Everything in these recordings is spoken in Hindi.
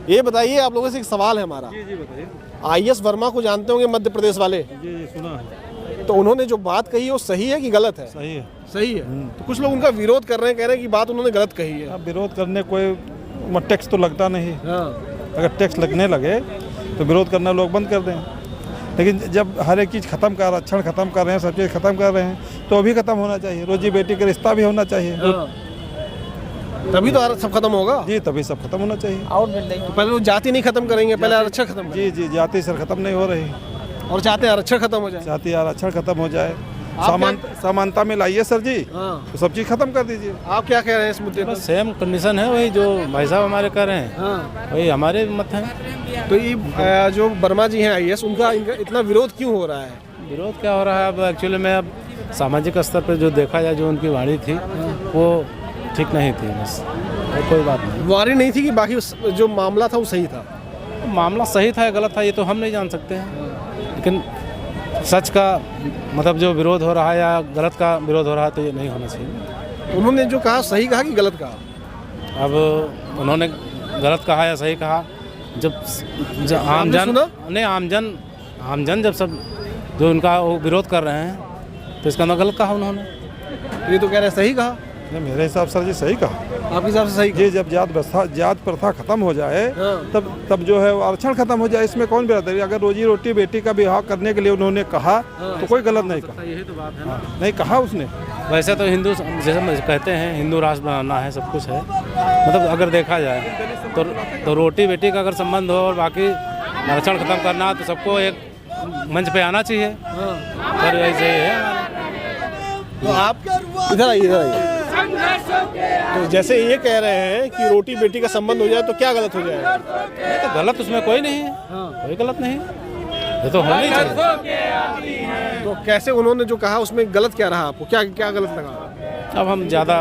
ये बताइए, आप लोगों से एक सवाल है हमारा। जी जी बताइए। IS वर्मा को जानते होंगे, मध्य प्रदेश वाले। जी जी सुना है। तो उन्होंने जो बात कही है वो सही है कि गलत है? सही है। सही है। तो कुछ लोग उनका विरोध कर रहे हैं, कह रहे हैं कि बात उन्होंने गलत कही है। अब विरोध करने कोई टैक्स तो लगता नहीं। अगर टैक्स लगने लगे तो विरोध करना लोग बंद कर दें, लेकिन जब हर एक चीज़ खत्म कर, आरक्षण खत्म कर रहे हैं, सब चीज़ खत्म कर रहे हैं, तो अभी खत्म होना चाहिए। रोजी बेटी का रिश्ता भी होना चाहिए। तभी तो सब खत्म होगा। जी तभी सब खत्म होना चाहिए। तो पहले वो जाति नहीं खत्म करेंगे, पहले आरक्षण खत्म करेंगे। जी जी जाति सर खत्म नहीं हो रही, और चाहते हैं आरक्षण खत्म हो जाए। चाहती आरक्षण खत्म हो जाए, समानता में लाइए सर जी, तो सब चीज़ खत्म कर दीजिए। आप क्या कह रहे हैं इस मुद्दे पर? सेम कंडीशन है, वही जो भाई साहब हमारे कर रहे हैं, वही हमारे मत हैं। तो ये जो वर्मा जी हैं IS, उनका इतना विरोध क्यों हो रहा है? विरोध क्या हो रहा है? अब एक्चुअली में अब सामाजिक स्तर पर जो देखा जाए, जो उनकी वाणी थी वो ठीक नहीं थी, बस और कोई बात नहीं। वारी नहीं थी कि बाकी जो मामला था वो सही था? मामला सही था या गलत था ये तो हम नहीं जान सकते हैं, लेकिन सच का मतलब जो विरोध हो रहा है या गलत का विरोध हो रहा है तो ये नहीं होना चाहिए। उन्होंने जो कहा सही कहा कि गलत कहा? अब उन्होंने गलत कहा या सही कहा, जब आमजन जब सब जो उनका वो विरोध कर रहे हैं तो इसका मतलब गलत कहा उन्होंने। ये तो कह रहे हैं सही कहा। नहीं, मेरे हिसाब से जी सही कहा। आपके हिसाब से सही कहा? जी जब जात प्रथा खत्म हो जाए तब जो है आरक्षण खत्म हो जाए, इसमें कौन बिरादरी? अगर रोजी रोटी बेटी का विवाह करने के लिए उन्होंने कहा तो कोई गलत नहीं कहा। यही तो बात है ना। नहीं कहा उसने। वैसे तो हिंदू जैसे कहते हैं हिंदू राष्ट्र बनाना है, सब कुछ है, मतलब अगर देखा जाए तो रोटी बेटी का अगर संबंध हो और बाकी आरक्षण खत्म करना तो सबको एक मंच पे आना चाहिए। सर ऐसे ही है। तो आप इधर आइए। तो जैसे ये कह रहे हैं कि रोटी बेटी का संबंध हो जाए तो क्या गलत हो जाएगा? तो गलत उसमें कोई नहीं है, कोई गलत नहीं, ये तो होना ही चाहिए। तो कैसे उन्होंने जो कहा उसमें गलत क्या रहा? आपको क्या क्या गलत लगा? अब हम ज़्यादा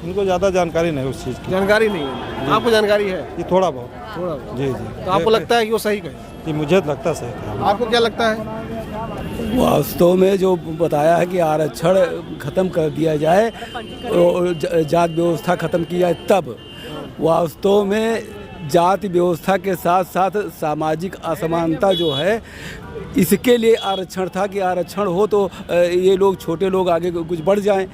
इनको ज़्यादा जानकारी नहीं उस चीज़ की। जानकारी नहीं है? आपको जानकारी है? ये थोड़ा बहुत। जी जी। तो आपको लगता है कि वो सही कहे? ये मुझे लगता सही कहा। आपको क्या लगता है? वास्तव में जो बताया है कि आरक्षण खत्म कर दिया जाए, जात व्यवस्था खत्म की जाए, तब वास्तव में जाति व्यवस्था के साथ साथ सामाजिक असमानता जो है, इसके लिए आरक्षण था कि आरक्षण हो तो ये लोग छोटे लोग आगे कुछ बढ़ जाएं।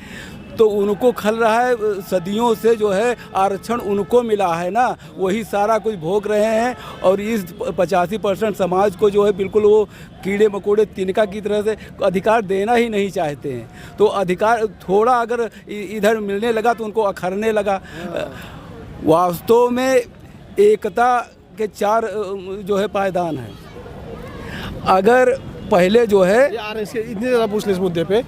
तो उनको खल रहा है, सदियों से जो है आरक्षण उनको मिला है ना, वही सारा कुछ भोग रहे हैं। और इस 85% समाज को जो है बिल्कुल वो कीड़े मकोड़े तिनका की तरह से अधिकार देना ही नहीं चाहते हैं। तो अधिकार थोड़ा अगर इधर मिलने लगा तो उनको अखरने लगा। वास्तव में एकता के 4 जो है पायदान हैं। अगर पहले जो है इतनी ज़्यादा पूछ ले इस मुद्दे पे,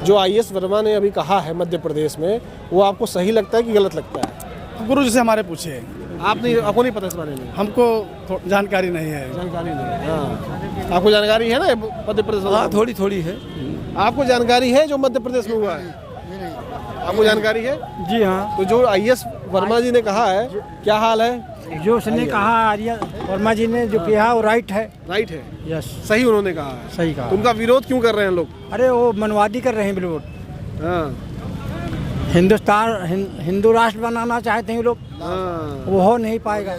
जो IS वर्मा ने अभी कहा है मध्य प्रदेश में, वो आपको सही लगता है कि गलत लगता है? गुरु जी से हमारे पूछे, आपको नहीं पता इस बारे में? हमको जानकारी नहीं है। जानकारी नहीं। हाँ, आपको जानकारी है ना मध्य प्रदेश? हाँ थोड़ी थोड़ी है। आपको जानकारी है जो मध्य प्रदेश में हुआ है? आपको जानकारी है? जी हाँ। तो जो IS वर्मा जी ने कहा है, क्या हाल है? जो उसने कहा आर्य वर्मा जी ने जो किया वो राइट है। राइट है? यस, सही उन्होंने कहा है। सही कहा। तो उनका विरोध क्यों कर रहे हैं लोग? अरे वो मनवादी कर रहे हैं विरोध। हाँ। हिंदू राष्ट्र बनाना चाहते हैं लोग, वो हो नहीं पाएगा।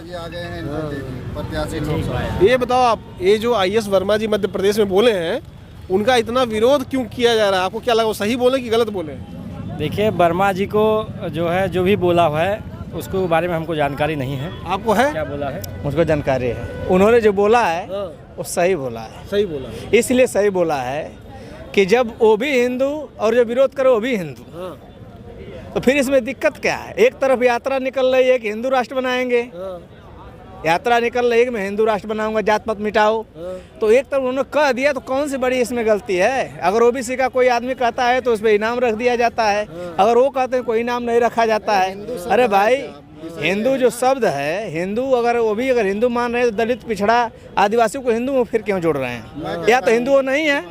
ये बताओ आप, ये जो IS वर्मा जी मध्य प्रदेश में बोले हैं, उनका इतना विरोध क्यों किया जा रहा है? आपको क्या लगा, वो सही बोले कि गलत बोले? देखिए, वर्मा जी को जो है जो भी बोला हुआ है उसके बारे में हमको जानकारी नहीं है। आपको है? क्या बोला है? मुझको जानकारी है। उन्होंने जो बोला है वो सही बोला है। सही बोला है। इसलिए सही बोला है कि जब वो भी हिंदू और जो विरोध करे वो भी हिंदू, तो फिर इसमें दिक्कत क्या है? एक तरफ यात्रा निकल रही है कि हिंदू राष्ट्र बनाएंगे, यात्रा निकल रही है कि मैं हिंदू राष्ट्र बनाऊंगा, जात पात मिटाओ। तो एक तरफ उन्होंने कह दिया तो कौन सी बड़ी इसमें गलती है? अगर OBC का कोई आदमी कहता है तो उस पर इनाम रख दिया जाता है, अगर वो कहते हैं कोई इनाम नहीं रखा जाता है। अरे भाई, हिंदू जो शब्द है, हिंदू अगर वो भी अगर हिंदू मान रहे हैं तो दलित पिछड़ा आदिवासियों को हिंदू में फिर क्यों जोड़ रहे हैं? या तो हिंदू वो नहीं है,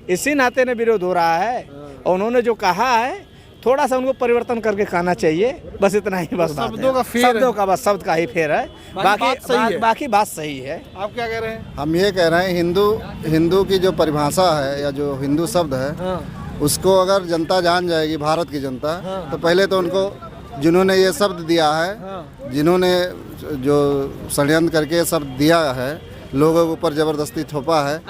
इसी नाते ने विरोध हो रहा है। और उन्होंने जो कहा है थोड़ा सा उनको परिवर्तन करके कहना चाहिए, बस इतना ही। बस शब्दों का फेर, शब्दों का बस शब्द का ही फेर है, बाकी बात सही है। आप क्या कह रहे हैं? हम ये कह रहे हैं हिंदू की जो परिभाषा है या जो हिंदू शब्द है, उसको अगर जनता जान जाएगी, भारत की जनता, तो पहले तो उनको जिन्होंने ये शब्द दिया है, जिन्होंने जो षड्यंत्र करके ये शब्द दिया है, लोगों के ऊपर ज़बरदस्ती थोपा है,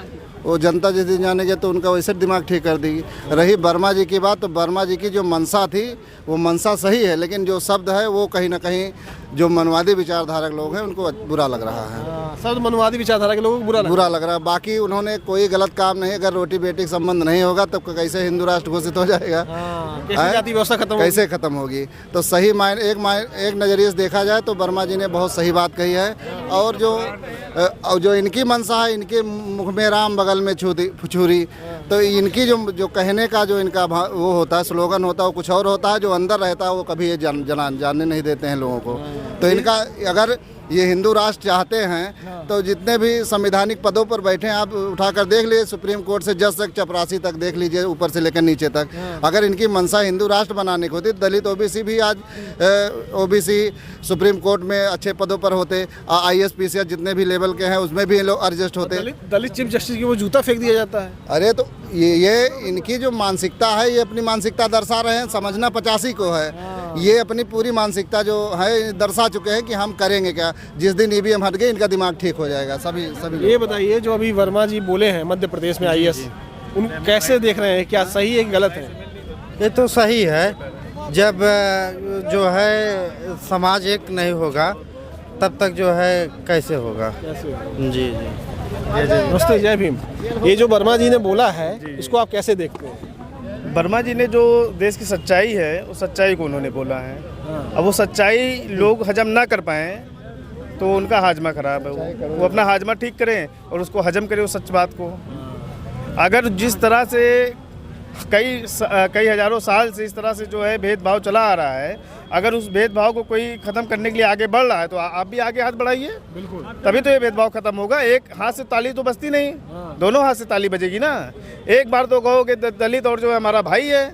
वो जनता जिस दिन जानेगी तो उनका वैसे दिमाग ठीक कर देगी। रही वर्मा जी की बात, तो वर्मा जी की जो मंशा थी वो मंशा सही है, लेकिन जो शब्द है वो कहीं ना कहीं जो मनवादी विचारधारा के लोग हैं उनको बुरा लग रहा है। सब मनवादी विचारधारा के लोगों को बुरा लग रहा है। बाकी उन्होंने कोई गलत काम नहीं, अगर रोटी बेटी का संबंध नहीं होगा तब कैसे हिंदू राष्ट्र घोषित हो जाएगा, जाति व्यवस्था खत्म कैसे खत्म होगी। तो सही एक नज़रिए से देखा जाए तो वर्मा जी ने बहुत सही बात कही है। और जो इनकी मंशा है, इनके मुख में राम बगल में छुरी, तो इनकी जो कहने का जो इनका वो होता है, स्लोगन होता है, वो कुछ और होता है, जो अंदर रहता है वो कभी ये जानने नहीं देते हैं लोगों को। तो इनका अगर ये हिंदू राष्ट्र चाहते हैं तो जितने भी संवैधानिक पदों पर बैठे हैं आप उठाकर देख लीजिए, सुप्रीम कोर्ट से जज तक, चपरासी तक देख लीजिए, ऊपर से लेकर नीचे तक। अगर इनकी मंशा हिंदू राष्ट्र बनाने की होती, दलित ओबीसी भी आज ओबीसी सुप्रीम कोर्ट में अच्छे पदों पर होते, IAS PCS जितने भी लेवल के हैं उसमें भी लोग एडजस्ट होते। दलित चीफ जस्टिस की वो जूता फेंक दिया जाता है। अरे तो ये इनकी जो मानसिकता है, ये अपनी मानसिकता दर्शा रहे हैं, समझना 85 को है। ये अपनी पूरी मानसिकता जो है दर्शा चुके हैं कि हम करेंगे क्या, जिस दिन EVM हट गए इनका दिमाग ठीक हो जाएगा। सभी ये बताइए, जो अभी वर्मा जी बोले हैं मध्य प्रदेश में IAS, उन कैसे देख रहे हैं, क्या सही है कि गलत है? ये तो सही है। जब जो है समाज एक नहीं होगा तब तक जो है कैसे होगा। जी। नमस्ते, जय भीम। ये जो वर्मा जी ने बोला है इसको आप कैसे देखते हैं? वर्मा जी ने जो देश की सच्चाई है उस सच्चाई को उन्होंने बोला है। अब वो सच्चाई लोग हजम ना कर पाए तो उनका हाजमा खराब है। वो अपना हाजमा ठीक करें और उसको हजम करें उस सच बात को। अगर जिस तरह से कई हजारों साल से इस तरह से जो है भेदभाव चला आ रहा है, अगर उस भेदभाव को कोई ख़त्म करने के लिए आगे बढ़ रहा है तो आप भी आगे हाथ बढ़ाइए, बिल्कुल, तभी तो ये भेदभाव खत्म होगा। एक हाथ से ताली तो बजती नहीं, दोनों हाथ से ताली बजेगी ना। एक बार तो कहोगे दलित और जो है हमारा भाई है,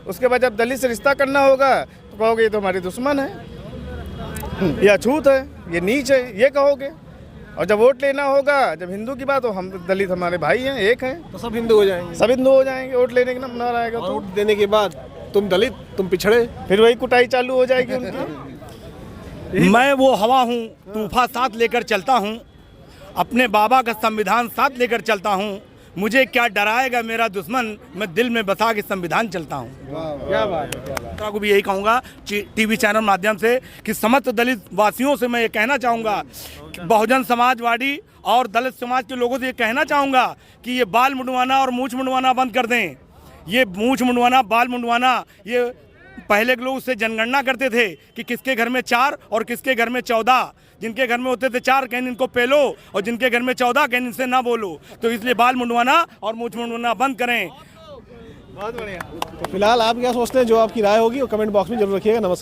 उसके बाद जब दलित से रिश्ता करना होगा तो कहोगे ये तो हमारे दुश्मन है, ये अछूत है, ये नीच है, ये कहोगे। और जब वोट लेना होगा, जब हिंदू की बात हो, हम दलित हमारे भाई हैं, एक हैं, तो सब हिंदू हो जाएंगे। सब हिंदू हो जाएंगे। वोट लेने का नंबर आएगा तो वोट देने के बाद तुम दलित, तुम पिछड़े, फिर वही कुटाई चालू हो जाएगी उनकी। मैं वो हवा हूँ, तूफान साथ लेकर चलता हूँ, अपने बाबा का संविधान साथ लेकर चलता हूँ। मुझे क्या डराएगा मेरा दुश्मन, मैं दिल में बसा के संविधान चलता हूँ। क्या बात है। को भी यही कहूँगा टीवी चैनल माध्यम से कि समस्त दलित वासियों से मैं ये कहना चाहूँगा, बहुजन समाजवादी और दलित समाज के लोगों से ये कहना चाहूँगा कि ये बाल मुंडवाना और मूछ मुंडवाना बंद कर दें। ये मूछ मुंडवाना, बाल मुंडवाना, ये पहले के लोग उससे जनगणना करते थे कि किसके घर में 4 और किसके घर में 14। जिनके घर में होते थे 4 कहन इनको पेलो और जिनके घर में 14 कहन इनसे ना बोलो। तो इसलिए बाल मुंडवाना और मूछ मुंडवाना बंद करें। बहुत बढ़िया। तो फिलहाल आप क्या सोचते हैं, जो आपकी राय होगी वो कमेंट बॉक्स में जरूर रखिएगा। नमस्कार।